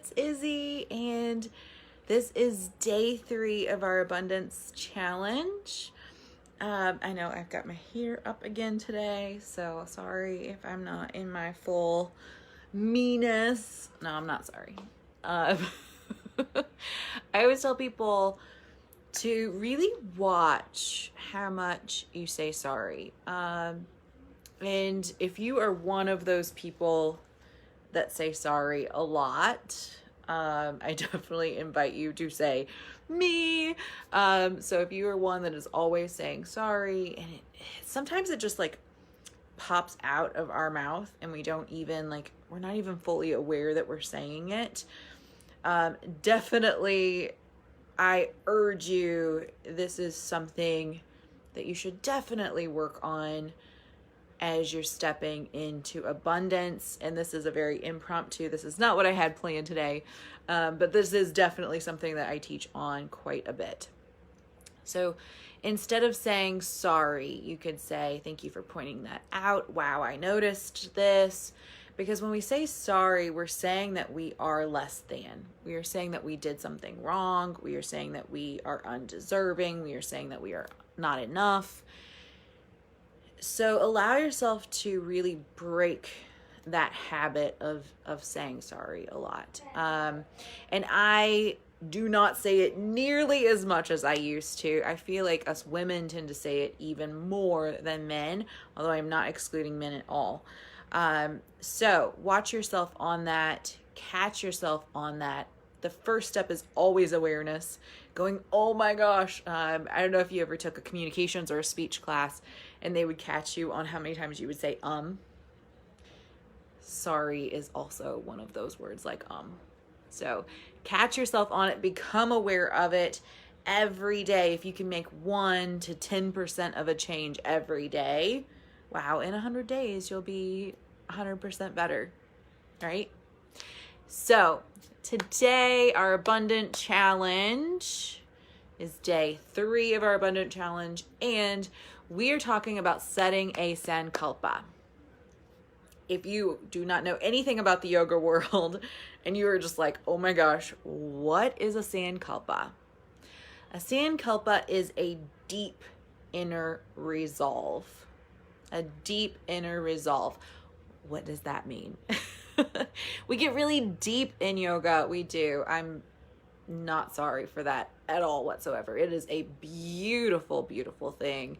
it's Izzy, and this is day 3 of our abundance challenge. I know I've got my hair up again today, so sorry if I'm not in my full meanness. No, I'm not sorry. I always tell people to really watch how much you say sorry. And if you are one of those people that say sorry a lot, I definitely invite you to say me. So if you are one that is always saying sorry, and sometimes it just like pops out of our mouth and we don't even we're not even fully aware that we're saying it. Definitely, I urge you, this is something that you should definitely work on as you're stepping into abundance. And this is a very impromptu, this is not what I had planned today, but this is definitely something that I teach on quite a bit. So instead of saying sorry, you could say, thank you for pointing that out. Wow, I noticed this. Because when we say sorry, we're saying that we are less than. We are saying that we did something wrong. We are saying that we are undeserving. We are saying that we are not enough. So allow yourself to really break that habit of saying sorry a lot. And I do not say it nearly as much as I used to. I feel like us women tend to say it even more than men, although I'm not excluding men at all. So watch yourself on that, catch yourself on that. The first step is always awareness, going, oh my gosh. I don't know if you ever took a communications or a speech class and they would catch you on how many times you would say, Sorry is also one of those words, like, So catch yourself on it, become aware of it every day. If you can make 1 to 10% of a change every day, wow, in 100 days, you'll be 100% better, right? So today, our abundant challenge is day 3 of our abundant challenge, and we are talking about setting a Sankalpa. If you do not know anything about the yoga world and you are just like, oh my gosh, what is a Sankalpa? A Sankalpa is a deep inner resolve. A deep inner resolve. What does that mean? We get really deep in yoga. We do. I'm not sorry for that at all whatsoever. It is a beautiful, beautiful thing.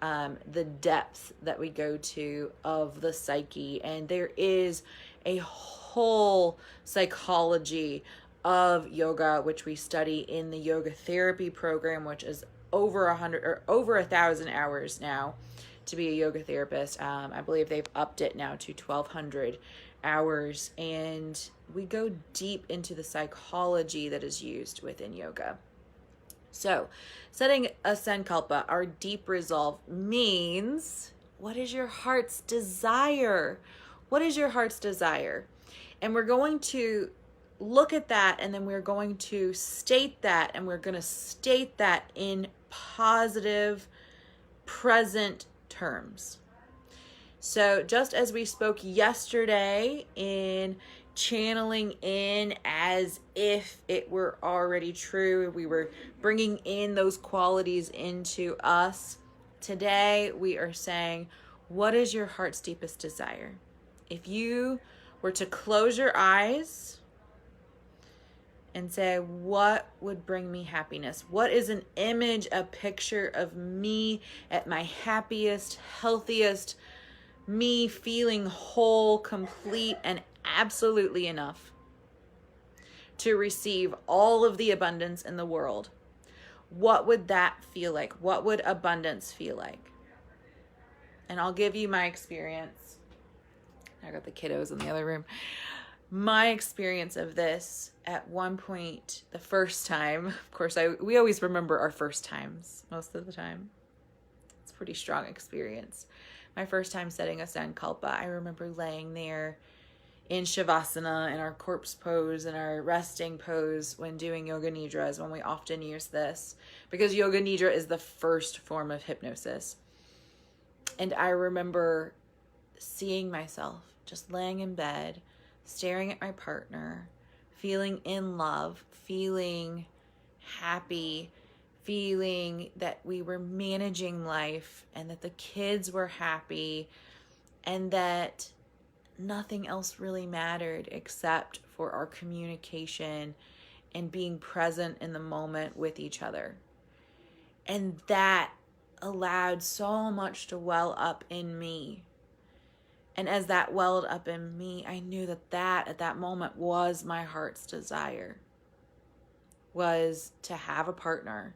The depth that we go to of the psyche, and there is a whole psychology of yoga, which we study in the yoga therapy program, which is over 100 or over 1,000 hours now to be a yoga therapist. I believe they've upped it now to 1,200 hours, and we go deep into the psychology that is used within yoga. So setting a Sankalpa, our deep resolve, means, what is your heart's desire? What is your heart's desire? And we're going to look at that, and then we're going to state that, and we're going to state that in positive, present terms. So just as we spoke yesterday in channeling in as if it were already true, we were bringing in those qualities into us. Today we are saying, what is your heart's deepest desire? If you were to close your eyes and say, what would bring me happiness? What is an image, a picture of me at my happiest, healthiest, me feeling whole, complete, and absolutely enough to receive all of the abundance in the world? What would that feel like? What would abundance feel like? And I'll give you my experience. I got the kiddos in the other room. My experience of this at one point, the first time, of course, we always remember our first times most of the time. It's a pretty strong experience. My first time setting a Sankalpa, I remember laying there in Shavasana, in our corpse pose, in our resting pose when doing Yoga Nidras, when we often use this, because Yoga Nidra is the first form of hypnosis. And I remember seeing myself just laying in bed, staring at my partner, feeling in love, feeling happy, feeling that we were managing life and that the kids were happy and that nothing else really mattered except for our communication and being present in the moment with each other. And that allowed so much to well up in me. And as that welled up in me, I knew that at that moment was my heart's desire, was to have a partner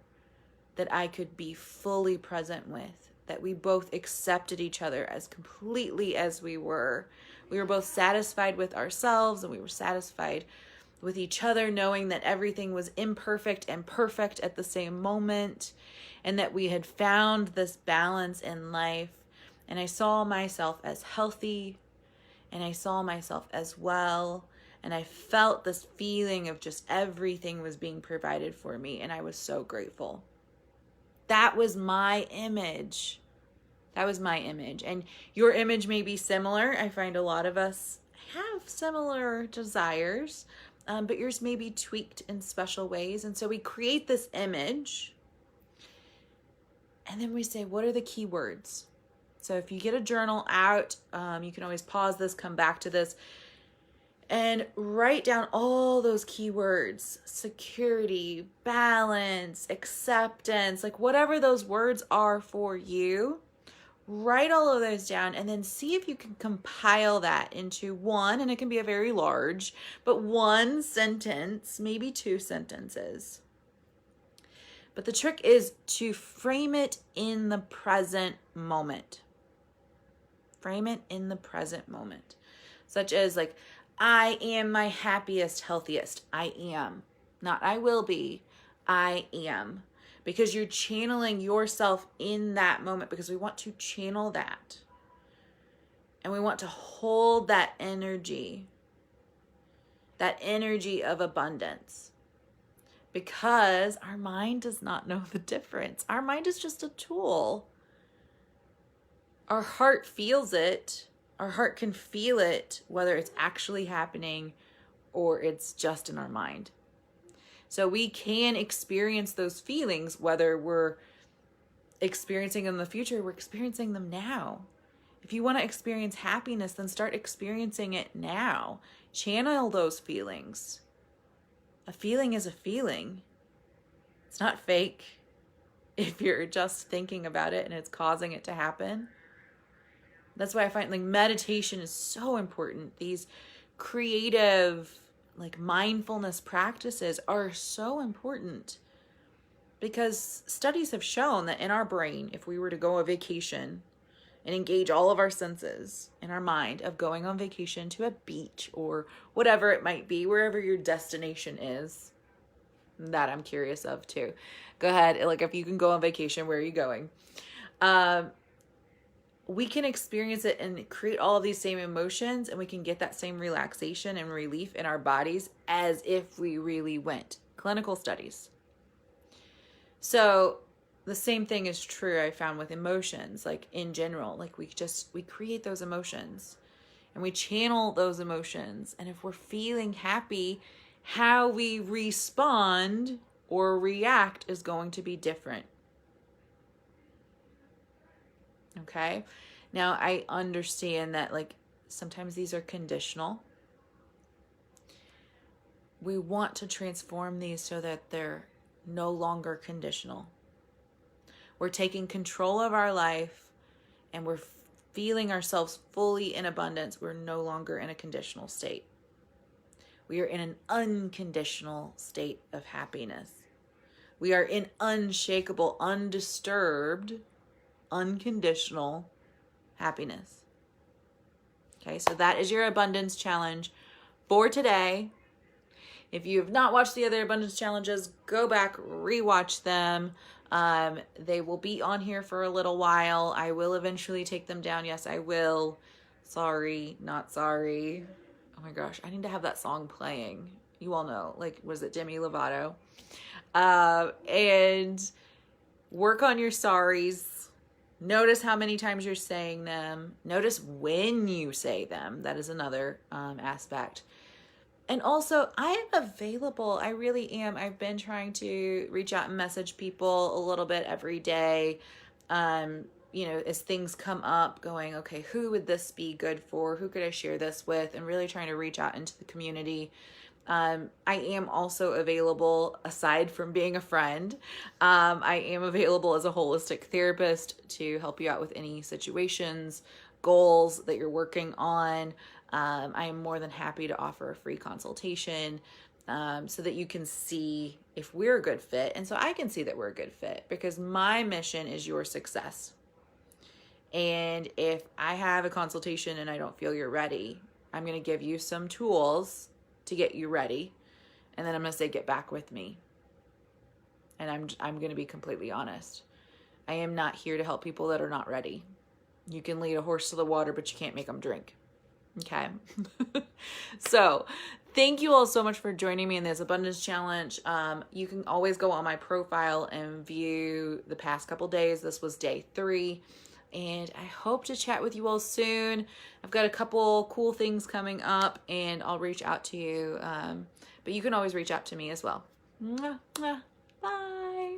that I could be fully present with, that we both accepted each other as completely as we were. We were both satisfied with ourselves and we were satisfied with each other, knowing that everything was imperfect and perfect at the same moment, and that we had found this balance in life. And I saw myself as healthy, and I saw myself as well, and I felt this feeling of just everything was being provided for me, and I was so grateful. That was my image. That was my image. And your image may be similar. I find a lot of us have similar desires, but yours may be tweaked in special ways. And so we create this image, and then we say, what are the key words? So if you get a journal out, you can always pause this, come back to this, and write down all those key words: security, balance, acceptance, like whatever those words are for you. Write all of those down and then see if you can compile that into one, and it can be a very large, but one sentence, maybe 2 sentences. But the trick is to frame it in the present moment. Frame it in the present moment. Such as like, I am my happiest, healthiest. I am. Not I will be. I am. Because you're channeling yourself in that moment, because we want to channel that. And we want to hold that energy of abundance. Because our mind does not know the difference. Our mind is just a tool. Our heart feels it. Our heart can feel it, whether it's actually happening or it's just in our mind. So we can experience those feelings, whether we're experiencing them in the future, we're experiencing them now. If you want to experience happiness, then start experiencing it now. Channel those feelings. A feeling is a feeling. It's not fake if you're just thinking about it and it's causing it to happen. That's why I find like meditation is so important. These creative, like mindfulness practices are so important, because studies have shown that in our brain, if we were to go on vacation and engage all of our senses in our mind of going on vacation to a beach or whatever it might be, wherever your destination is, that I'm curious of too. Go ahead. Like if you can go on vacation, where are you going? We can experience it and create all of these same emotions, and we can get that same relaxation and relief in our bodies as if we really went. Clinical studies. So the same thing is true, I found, with emotions, like in general. Like we create those emotions and we channel those emotions. And if we're feeling happy, how we respond or react is going to be different. Okay. Now I understand that like sometimes these are conditional. We want to transform these so that they're no longer conditional. We're taking control of our life and we're feeling ourselves fully in abundance. We're no longer in a conditional state. We are in an unconditional state of happiness. We are in unshakable, undisturbed, unconditional happiness. Okay, so that is your abundance challenge for today. If you have not watched the other abundance challenges, go back, rewatch them. They will be on here for a little while. I will eventually take them down. Yes, I will. Sorry, not sorry. Oh my gosh, I need to have that song playing. You all know, like, was it Demi Lovato? And work on your sorries. Notice how many times you're saying them. Notice when you say them. That is another aspect. And also, I am available. I really am. I've been trying to reach out and message people a little bit every day. You know, as things come up, going, okay, who would this be good for? Who could I share this with? And really trying to reach out into the community. I am also available, aside from being a friend, I am available as a holistic therapist to help you out with any situations, goals that you're working on. I am more than happy to offer a free consultation so that you can see if we're a good fit. And so I can see that we're a good fit, because my mission is your success. And if I have a consultation and I don't feel you're ready, I'm going to give you some tools to get you ready. And then I'm going to say, get back with me. And I'm going to be completely honest. I am not here to help people that are not ready. You can lead a horse to the water, but you can't make them drink. Okay. So thank you all so much for joining me in this abundance challenge. You can always go on my profile and view the past couple days. This was day 3. And I hope to chat with you all soon. I've got a couple cool things coming up, and I'll reach out to you. But you can always reach out to me as well. Mwah, mwah. Bye.